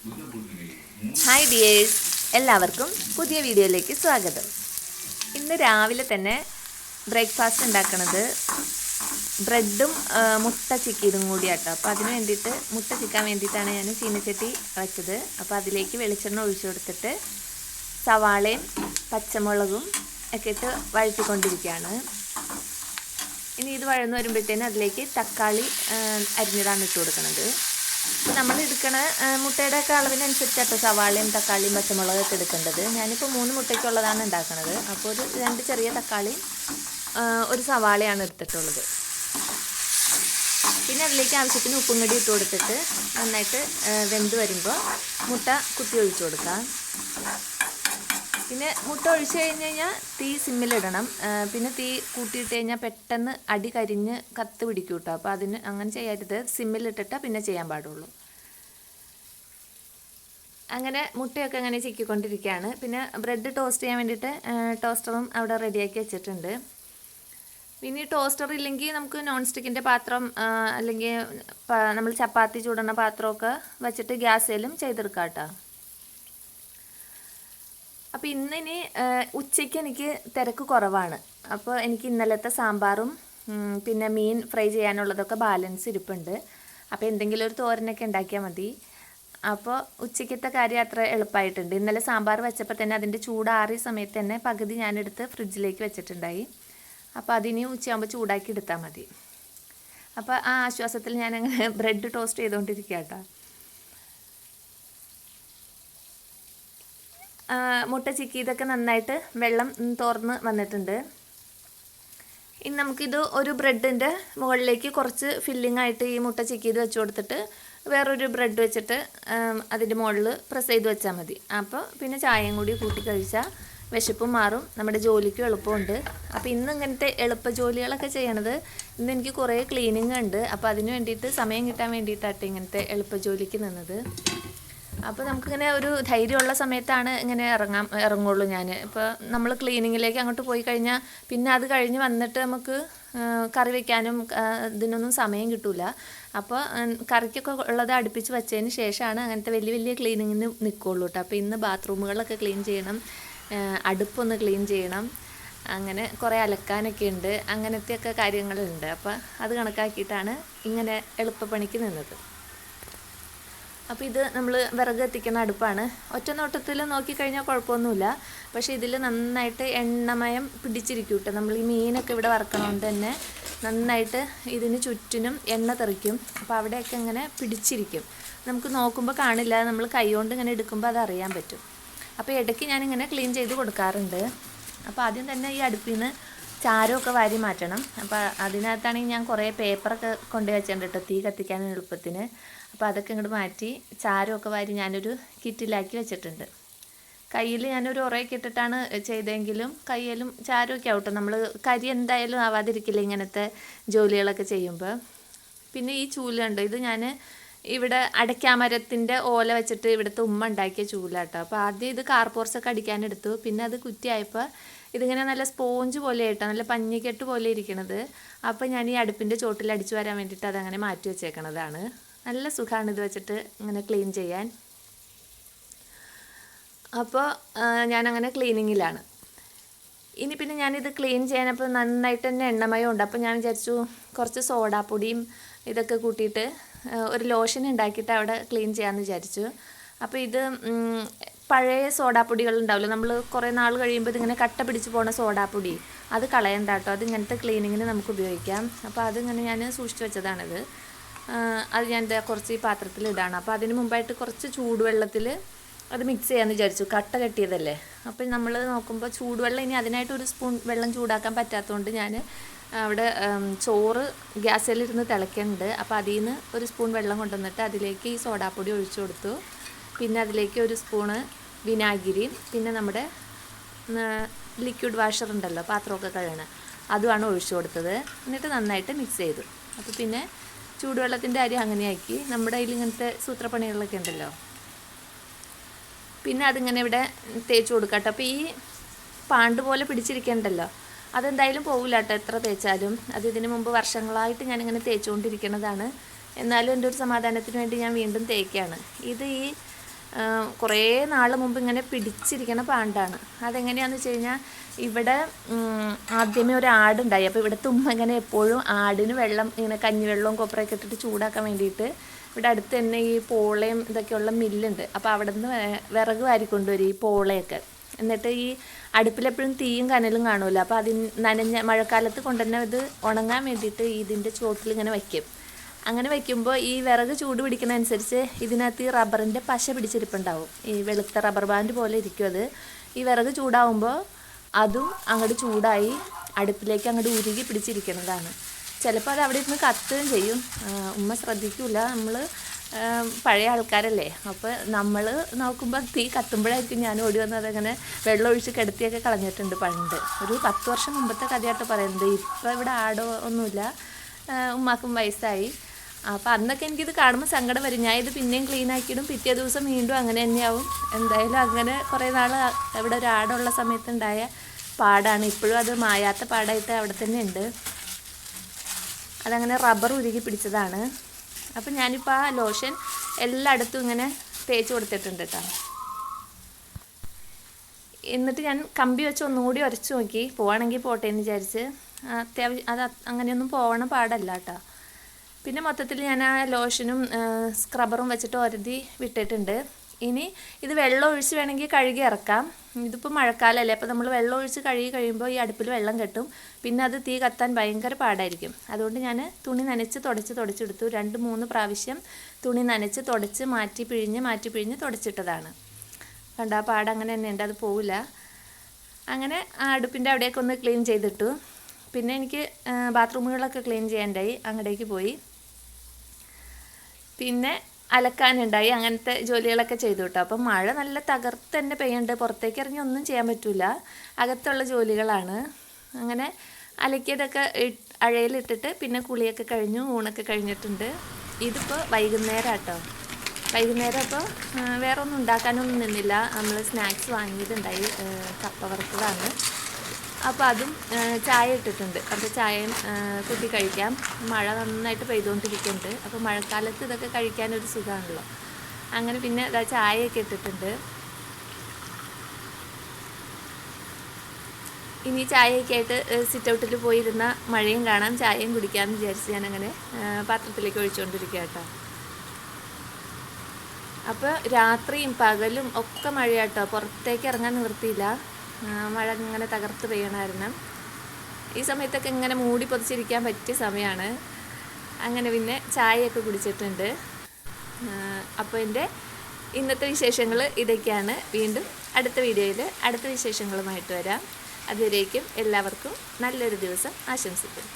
Hi dears, എല്ലാവർക്കും പുതിയ വീഡിയോയിലേക്ക് സ്വാഗതം. ഇന്ന് രാവിലെ തന്നെ ബ്രേക്ക്ഫാസ്റ്റ് ഉണ്ടാക്കുന്നത് ബ്രെഡും മുട്ട ചിക്കിയതും കൂടിയാട്ടോ. അപ്പോൾ അതിന് വേണ്ടിയിട്ട് മുട്ട ചിക്കാൻ വേണ്ടിയിട്ടാണ് ഞാൻ ചീനച്ചട്ടി വെച്ചത്. അപ്പോൾ അതിലേക്ക് വെളിച്ചെണ്ണ ഒഴിച്ചു കൊടുത്തിട്ട് സവാളയും പച്ചമുളകും ഒക്കെ ഇട്ട് വഴറ്റിക്കൊണ്ടിരിക്കുകയാണ്. ഇനി ഇത് വഴന്ന് വരുമ്പോഴത്തേനും അതിലേക്ക് തക്കാളി അരിഞ്ഞതാണ് ഇട്ട് കൊടുക്കുന്നത്. അപ്പോൾ നമ്മൾ എടുക്കണ മുട്ടയുടെ ഒക്കെ അളവിനനുസരിച്ചാട്ടോ സവാളയും തക്കാളിയും പച്ചമുളകൊക്കെ എടുക്കേണ്ടത്. ഞാനിപ്പോൾ 3 മുട്ടയ്ക്കുള്ളതാണ് ഉണ്ടാക്കുന്നത്. അപ്പോൾ ഒരു 2 ചെറിയ തക്കാളിയും ഒരു സവാളയാണ് എടുത്തിട്ടുള്ളത്. പിന്നെ അതിലേക്ക് ആവശ്യത്തിന് ഉപ്പും കൂടി ഇട്ട് കൊടുത്തിട്ട് നന്നായിട്ട് വെന്ത് വരുമ്പോൾ മുട്ട കുത്തി ഒഴിച്ചു കൊടുക്കാം. പിന്നെ മുട്ട ഒഴിച്ച് കഴിഞ്ഞ് കഴിഞ്ഞാൽ തീ സിമ്മിലിടണം. പിന്നെ തീ കൂട്ടിയിട്ട് കഴിഞ്ഞാൽ പെട്ടെന്ന് അടി കരിഞ്ഞ് കത്ത് പിടിക്കും കേട്ടോ. അപ്പോൾ അതിന് അങ്ങനെ ചെയ്യരുത്, സിമ്മിലിട്ടിട്ടാൽ പിന്നെ ചെയ്യാൻ പാടുള്ളൂ. അങ്ങനെ മുട്ടയൊക്കെ അങ്ങനെ ചിക്കിക്കൊണ്ടിരിക്കുകയാണ്. പിന്നെ ബ്രെഡ് ടോസ്റ്റ് ചെയ്യാൻ വേണ്ടിയിട്ട് ടോസ്റ്ററും അവിടെ റെഡിയാക്കി വെച്ചിട്ടുണ്ട്. പിന്നെ ടോസ്റ്റർ ഇല്ലെങ്കിൽ നമുക്ക് നോൺ സ്റ്റിക്കിൻ്റെ പാത്രം അല്ലെങ്കിൽ നമ്മൾ ചപ്പാത്തി ചൂടുന്ന പാത്രമൊക്കെ വെച്ചിട്ട് ഗ്യാസേലും ചെയ്തെടുക്കാം കേട്ടോ. അപ്പോൾ ഇന്നിനി ഉച്ചയ്ക്ക് എനിക്ക് തിരക്ക് കുറവാണ്. അപ്പോൾ എനിക്ക് ഇന്നലത്തെ സാമ്പാറും പിന്നെ മീൻ ഫ്രൈ ചെയ്യാനുള്ളതൊക്കെ ബാലൻസ് ഇരിപ്പുണ്ട്. അപ്പോൾ എന്തെങ്കിലും ഒരു തോരനൊക്കെ ഉണ്ടാക്കിയാൽ മതി. അപ്പോൾ ഉച്ചയ്ക്കത്തെ കാര്യം അത്ര എളുപ്പമായിട്ടുണ്ട്. ഇന്നലെ സാമ്പാർ വെച്ചപ്പോൾ തന്നെ അതിൻ്റെ ചൂടാറിയ സമയത്ത് തന്നെ പകുതി ഞാനെടുത്ത് ഫ്രിഡ്ജിലേക്ക് വെച്ചിട്ടുണ്ടായി. അപ്പോൾ അതിനി ഉച്ചയാകുമ്പോൾ ചൂടാക്കി എടുത്താൽ മതി. അപ്പോൾ ആ ആശ്വാസത്തിൽ ഞാനങ്ങനെ ബ്രെഡ് ടോസ്റ്റ് ചെയ്തുകൊണ്ടിരിക്കുക കേട്ടോ. മുട്ട ചിക്കിയതൊക്കെ നന്നായിട്ട് വെള്ളം തോർന്ന് വന്നിട്ടുണ്ട്. ഇനി നമുക്കിത് ഒരു ബ്രെഡിൻ്റെ മുകളിലേക്ക് കുറച്ച് ഫില്ലിംഗ് ആയിട്ട് ഈ മുട്ട ചിക്കിയത് വെച്ച് കൊടുത്തിട്ട് വേറൊരു ബ്രെഡ് വെച്ചിട്ട് അതിൻ്റെ മുകളിൽ പ്രസ് ചെയ്ത് വെച്ചാൽ മതി. അപ്പോൾ പിന്നെ ചായയും കൂടി കൂട്ടി കഴിച്ചാൽ വിശപ്പും മാറും, നമ്മുടെ ജോലിക്കും എളുപ്പമുണ്ട്. അപ്പോൾ ഇന്ന് ഇങ്ങനത്തെ എളുപ്പ ജോലികളൊക്കെ ചെയ്യണത്. ഇന്ന് എനിക്ക് കുറേ ക്ലീനിങ് ഉണ്ട്. അപ്പോൾ അതിന് വേണ്ടിയിട്ട് സമയം കിട്ടാൻ വേണ്ടിയിട്ടാട്ടെ ഇങ്ങനത്തെ എളുപ്പ ജോലിക്ക് നിന്നത്. അപ്പോൾ നമുക്കിങ്ങനെ ഒരു ധൈര്യമുള്ള സമയത്താണ് ഇങ്ങനെ ഇറങ്ങുള്ളൂ ഞാൻ. ഇപ്പോൾ നമ്മൾ ക്ലീനിങ്ങിലേക്ക് അങ്ങോട്ട് പോയി കഴിഞ്ഞാൽ പിന്നെ അത് കഴിഞ്ഞ് വന്നിട്ട് നമുക്ക് കറി വയ്ക്കാനും ഇതിനൊന്നും സമയം കിട്ടില്ല. അപ്പോൾ കറിക്കൊക്കെ ഉള്ളത് അടുപ്പിച്ച് വെച്ചതിന് ശേഷമാണ് അങ്ങനത്തെ വലിയ വലിയ ക്ലീനിങ്ങിന് നിൽക്കുള്ളൂ കേട്ടോ. അപ്പോൾ ഇന്ന് ബാത്റൂമുകളൊക്കെ ക്ലീൻ ചെയ്യണം, അടുപ്പൊന്ന് ക്ലീൻ ചെയ്യണം, അങ്ങനെ കുറേ അലക്കാനൊക്കെ ഉണ്ട്, അങ്ങനത്തെയൊക്കെ കാര്യങ്ങളുണ്ട്. അപ്പോൾ അത് കണക്കാക്കിയിട്ടാണ് ഇങ്ങനെ എളുപ്പപ്പണിക്ക് നിന്നത്. അപ്പോൾ ഇത് നമ്മൾ വിറക് എത്തിക്കുന്ന അടുപ്പാണ്. ഒറ്റ നോട്ടത്തിൽ നോക്കിക്കഴിഞ്ഞാൽ കുഴപ്പമൊന്നുമില്ല. പക്ഷേ ഇതിൽ നന്നായിട്ട് എണ്ണമയം പിടിച്ചിരിക്കും കേട്ടോ. നമ്മൾ ഈ മീനൊക്കെ ഇവിടെ വറക്കണോണ്ട് തന്നെ നന്നായിട്ട് ഇതിന് ചുറ്റിനും എണ്ണ തെറിക്കും. അപ്പോൾ അവിടെയൊക്കെ ഇങ്ങനെ പിടിച്ചിരിക്കും. നമുക്ക് നോക്കുമ്പോൾ കാണില്ല, നമ്മൾ കൈകൊണ്ട് ഇങ്ങനെ എടുക്കുമ്പോൾ അത് അറിയാൻ പറ്റും. അപ്പോൾ ഇടയ്ക്ക് ഞാനിങ്ങനെ ക്ലീൻ ചെയ്ത് കൊടുക്കാറുണ്ട്. അപ്പോൾ ആദ്യം തന്നെ ഈ അടുപ്പിൽ നിന്ന് ചാരമൊക്കെ വാരി മാറ്റണം. അപ്പോൾ അതിനകത്താണെങ്കിൽ ഞാൻ കുറേ പേപ്പറൊക്കെ കൊണ്ടുപോയി വെച്ചിട്ടുണ്ട് കേട്ടോ, തീ കത്തിക്കാൻ എളുപ്പത്തിന്. അപ്പോൾ അതൊക്കെ ഇങ്ങോട്ട് മാറ്റി ചാരമൊക്കെ വാരി ഞാനൊരു കിറ്റിലാക്കി വെച്ചിട്ടുണ്ട്. കയ്യിൽ ഞാനൊരു ഉറയൊക്കെ ഇട്ടിട്ടാണ് ചെയ്തെങ്കിലും കയ്യിലും ചാരമൊക്കെ ആവട്ടെ. നമ്മൾ കരി എന്തായാലും ആവാതിരിക്കില്ല ഇങ്ങനത്തെ ജോലികളൊക്കെ ചെയ്യുമ്പോൾ. പിന്നെ ഈ ചൂല് കണ്ടോ, ഇത് ഞാൻ ഇവിടെ അടയ്ക്കാമരത്തിൻ്റെ ഓല വെച്ചിട്ട് ഇവിടുത്തെ ഉമ്മ ഉണ്ടാക്കിയ ചൂലാട്ടോ. അപ്പോൾ ആദ്യം ഇത് കാർപോർസൊക്കെ അടിക്കാനെടുത്തു. പിന്നെ അത് കുറ്റിയായപ്പോൾ ഇതിങ്ങനെ നല്ല സ്പോഞ്ച് പോലെ ആയിട്ടാണ്, നല്ല പഞ്ഞിക്കെട്ട് പോലെ ഇരിക്കണത്. അപ്പോൾ ഞാൻ ഈ അടുപ്പിൻ്റെ ചോട്ടിൽ അടിച്ചു വരാൻ വേണ്ടിയിട്ട് അതങ്ങനെ മാറ്റി വെച്ചേക്കണതാണ്. നല്ല സുഖമാണ് ഇത് വെച്ചിട്ട് ഇങ്ങനെ ക്ലീൻ ചെയ്യാൻ. അപ്പോൾ ഞാനങ്ങനെ ക്ലീനിങ്ങിലാണ്. ഇനി പിന്നെ ഞാനിത് ക്ലീൻ ചെയ്യാനപ്പോൾ നന്നായിട്ട് തന്നെ എണ്ണമയം ഉണ്ട്. അപ്പോൾ ഞാൻ വിചാരിച്ചു കുറച്ച് സോഡാപ്പൊടിയും ഇതൊക്കെ കൂട്ടിയിട്ട് ഒരു ലോഷൻ ഉണ്ടാക്കിയിട്ട് അവിടെ ക്ലീൻ ചെയ്യാമെന്ന് വിചാരിച്ചു. അപ്പോൾ ഇത് പഴയ സോഡാപ്പൊടികൾ ഉണ്ടാവില്ല, നമ്മൾ കുറേ നാൾ കഴിയുമ്പോൾ ഇതിങ്ങനെ കട്ട പിടിച്ച് പോണ സോഡാപ്പൊടി, അത് കളയണ്ട കേട്ടോ. അത് ഇങ്ങനത്തെ ക്ലീനിങ്ങിന് നമുക്ക് ഉപയോഗിക്കാം. അപ്പോൾ അതിങ്ങനെ ഞാൻ സൂക്ഷിച്ച് വെച്ചതാണിത്. അത് ഞാൻ കുറച്ച് ഈ പാത്രത്തിലിടാണ്. അപ്പോൾ അതിന് മുമ്പായിട്ട് കുറച്ച് ചൂടുവെള്ളത്തിൽ അത് മിക്സ് ചെയ്യാമെന്ന് വിചാരിച്ചു, കട്ട കെട്ടിയതല്ലേ. അപ്പോൾ നമ്മൾ നോക്കുമ്പോൾ ചൂടുവെള്ളം ഇനി അതിനായിട്ട് ഒരു സ്പൂൺ വെള്ളം ചൂടാക്കാൻ പറ്റാത്തതുകൊണ്ട് ഞാൻ അവിടെ ചോറ് ഗ്യാസിലിരുന്ന് തിളയ്ക്കുന്നുണ്ട്. അപ്പോൾ അതിൽ നിന്ന് ഒരു സ്പൂൺ വെള്ളം കൊണ്ടുവന്നിട്ട് അതിലേക്ക് ഈ സോഡാപ്പൊടി ഒഴിച്ചു കൊടുത്തു. പിന്നെ അതിലേക്ക് ഒരു സ്പൂണ് വിനാഗിരി, പിന്നെ നമ്മുടെ ലിക്വിഡ് വാഷർ ഉണ്ടല്ലോ പാത്രമൊക്കെ കഴുകണം, അതുമാണ് ഒഴിച്ചു കൊടുത്തത്. എന്നിട്ട് നന്നായിട്ട് മിക്സ് ചെയ്തു. അപ്പോൾ പിന്നെ ചൂടുവെള്ളത്തിൻ്റെ അരി അങ്ങനെയാക്കി. നമ്മുടെ കയ്യിൽ ഇങ്ങനത്തെ സൂത്രപ്പണികളൊക്കെ ഉണ്ടല്ലോ. പിന്നെ അതിങ്ങനെ ഇവിടെ തേച്ച് കൊടുക്കട്ടെ. അപ്പോൾ ഈ പാണ്ട് പോലെ പിടിച്ചിരിക്കണ്ടല്ലോ, അതെന്തായാലും പോകില്ല കേട്ടോ എത്ര തേച്ചാലും. അത് ഇതിന് മുമ്പ് വർഷങ്ങളായിട്ട് ഞാനിങ്ങനെ തേച്ചുകൊണ്ടിരിക്കുന്നതാണ്. എന്നാലും എൻ്റെ ഒരു സമാധാനത്തിന് വേണ്ടി ഞാൻ വീണ്ടും തേക്കുകയാണ്. ഇത് ഈ കുറേ നാൾ മുമ്പ് ഇങ്ങനെ പിടിച്ചിരിക്കണ പാണ്ടാണ്. അതെങ്ങനെയാണെന്ന് വെച്ച് കഴിഞ്ഞാൽ ഇവിടെ ആദ്യമേ ഒരു ആടുണ്ടായി. അപ്പോൾ ഇവിടുത്തെ ഉമ്മ ഇങ്ങനെ എപ്പോഴും ആടിന് വെള്ളം ഇങ്ങനെ കഞ്ഞിവെള്ളവും കൊപ്രയൊക്കെ ഇട്ടിട്ട് ചൂടാക്കാൻ വേണ്ടിയിട്ട് ഇവിടെ അടുത്ത് തന്നെ ഈ പോളയും ഇതൊക്കെയുള്ള മില്ലുണ്ട്. അപ്പോൾ അവിടെ നിന്ന് വിറക് വാരിക്കൊണ്ടുവരും ഈ പോളയൊക്കെ. എന്നിട്ട് ഈ അടുപ്പിലെപ്പോഴും തീയും കനലും കാണുമല്ലോ. അപ്പോൾ നനഞ്ഞ മഴക്കാലത്ത് കൊണ്ടുതന്നെ ഇത് ഉണങ്ങാൻ വേണ്ടിയിട്ട് ഇതിൻ്റെ ചുവട്ടിൽ ഇങ്ങനെ വയ്ക്കും. അങ്ങനെ വയ്ക്കുമ്പോൾ ഈ വിറക് ചൂട് പിടിക്കുന്നതനുസരിച്ച് ഇതിനകത്ത് ഈ റബ്ബറിൻ്റെ പശ പിടിച്ചിരിപ്പുണ്ടാവും. ഈ വെളുത്ത റബ്ബർ ബാൻഡ് പോലെ ഇരിക്കും അത്. ഈ വിറക് ചൂടാവുമ്പോൾ അതും അങ്ങോട്ട് ചൂടായി അടുപ്പിലേക്ക് അങ്ങോട്ട് ഉരുകി പിടിച്ചിരിക്കുന്നതാണ്. ചിലപ്പോൾ അത് അവിടെ ഇരുന്ന് കത്തുകയും ചെയ്യും. ഉമ്മ ശ്രദ്ധിക്കില്ല. നമ്മൾ പഴയ ആൾക്കാരല്ലേ, അപ്പോൾ നമ്മൾ നോക്കുമ്പോൾ തീ കത്തുമ്പോഴായിരിക്കും ഞാൻ ഓടി വന്ന് അതങ്ങനെ വെള്ളം ഒഴിച്ച് കിടത്തിയൊക്കെ കളഞ്ഞിട്ടുണ്ട് പണ്ട്. ഒരു 10 വർഷം മുമ്പത്തെ കഥയായിട്ട് പറയുന്നത്. ഇപ്പോൾ ഇവിടെ ആടോ ഒന്നുമില്ല, ഉമ്മാക്കും വയസ്സായി. അപ്പോൾ അന്നൊക്കെ എനിക്കിത് കാണുമ്പോൾ സങ്കടം വരും. ഞാൻ ഇത് പിന്നെയും ക്ലീൻ ആക്കിയിടും, പിറ്റേ ദിവസം വീണ്ടും അങ്ങനെ തന്നെയാവും. എന്തായാലും അങ്ങനെ കുറേ നാൾ ഇവിടെ ഒരു ആടുള്ള സമയത്തുണ്ടായ പാടാണ്. ഇപ്പോഴും അത് മായാത്ത പാടായിട്ട് അവിടെ തന്നെ ഉണ്ട്. അതങ്ങനെ റബ്ബർ ഉരുകി പിടിച്ചതാണ്. അപ്പം ഞാനിപ്പോൾ ആ ലോഷൻ എല്ലായിടത്തും ഇങ്ങനെ തേച്ച് കൊടുത്തിട്ടുണ്ട് കേട്ടോ. എന്നിട്ട് ഞാൻ കമ്പി വെച്ച് ഒന്നുകൂടി ഉരച്ച് നോക്കി, പോവാണെങ്കിൽ പോട്ടെ എന്ന് വിചാരിച്ച്. അത്യാവശ്യം അത് അങ്ങനെയൊന്നും പോകണ പാടല്ല കേട്ടോ. പിന്നെ മൊത്തത്തിൽ ഞാൻ ആ ലോഷനും സ്ക്രബറും വെച്ചിട്ട് ഒരതി വിട്ടിട്ടുണ്ട്. ഇനി ഇത് വെള്ളം ഒഴിച്ച് വേണമെങ്കിൽ കഴുകി ഇറക്കാം. ഇതിപ്പോൾ മഴക്കാലമല്ലേ, അപ്പോൾ നമ്മൾ വെള്ളം ഒഴിച്ച് കഴുകി കഴിയുമ്പോൾ ഈ അടുപ്പിൽ വെള്ളം കെട്ടും. പിന്നെ അത് തീ കത്താൻ ഭയങ്കര പാടായിരിക്കും. അതുകൊണ്ട് ഞാൻ തുണി നനച്ച് തുടച്ചെടുത്തു. 2-3 പ്രാവശ്യം തുണി നനച്ച് തുടച്ച് മാറ്റി പിഴിഞ്ഞ് തുടച്ചിട്ടതാണ്. കണ്ട ആ പാട് അങ്ങനെ തന്നെ ഉണ്ട്, അത് പോവില്ല. അങ്ങനെ ആ അടുപ്പിൻ്റെ അവിടെയൊക്കെ ഒന്ന് ക്ലീൻ ചെയ്തിട്ടു. പിന്നെ എനിക്ക് ബാത്റൂമുകളൊക്കെ ക്ലീൻ ചെയ്യാണ്ടായി, അങ്ങടേക്ക് പോയി. പിന്നെ അലക്കാനുണ്ടായി, അങ്ങനത്തെ ജോലികളൊക്കെ ചെയ്തു കേട്ടോ. അപ്പം മഴ നല്ല തകർത്ത് തന്നെ പെയ്യുന്നുണ്ട്. പുറത്തേക്ക് ഇറങ്ങി ഒന്നും ചെയ്യാൻ പറ്റില്ല, അകത്തുള്ള ജോലികളാണ്. അങ്ങനെ അലക്കിയതൊക്കെ അഴയിലിട്ടിട്ട് പിന്നെ കുളിയൊക്കെ കഴിഞ്ഞു, ഊണൊക്കെ കഴിഞ്ഞിട്ടുണ്ട്. ഇതിപ്പോൾ വൈകുന്നേരം കേട്ടോ. വൈകുന്നേരം അപ്പോൾ വേറെ ഒന്നും ഉണ്ടാക്കാനൊന്നും നിന്നില്ല. നമ്മൾ സ്നാക്സ് വാങ്ങിയിട്ടുണ്ടായി, കപ്പ വറുത്തതാണ്. അപ്പോൾ അതും ചായ ഇട്ടിട്ടുണ്ട്. അപ്പോൾ ചായയും കൂട്ടി കഴിക്കാം. മഴ നന്നായിട്ട് പെയ്തുകൊണ്ടിരിക്കുന്നുണ്ട്. അപ്പോൾ മഴക്കാലത്ത് ഇതൊക്കെ കഴിക്കാനൊരു സുഖമാണല്ലോ. അങ്ങനെ പിന്നെ ഇതാ ചായയൊക്കെ ഇട്ടിട്ടുണ്ട്. ഇനി ചായയൊക്കെ ആയിട്ട് സിറ്റ് ഔട്ടിൽ പോയിരുന്ന മഴയും കാണാം, ചായയും കുടിക്കാമെന്ന് വിചാരിച്ച് ഞാനങ്ങനെ പാത്രത്തിലേക്ക് ഒഴിച്ചുകൊണ്ടിരിക്കുക കേട്ടോ. അപ്പോൾ രാത്രിയും പകലും ഒക്കെ മഴയാട്ടോ. പുറത്തേക്ക് ഇറങ്ങാൻ നിവൃത്തിയില്ല, മഴ ഇങ്ങനെ തകർത്ത് പെയ്യണമായിരുന്നു. ഈ സമയത്തൊക്കെ ഇങ്ങനെ മൂടി പൊതിച്ചിരിക്കാൻ പറ്റിയ സമയമാണ്. അങ്ങനെ പിന്നെ ചായയൊക്കെ കുടിച്ചിട്ടുണ്ട്. അപ്പോൾ എൻ്റെ ഇന്നത്തെ വിശേഷങ്ങൾ ഇതൊക്കെയാണ്. വീണ്ടും അടുത്ത വീഡിയോയിൽ അടുത്ത വിശേഷങ്ങളുമായിട്ട് വരാം. അതുവരേക്കും എല്ലാവർക്കും നല്ലൊരു ദിവസം ആശംസിക്കുന്നു.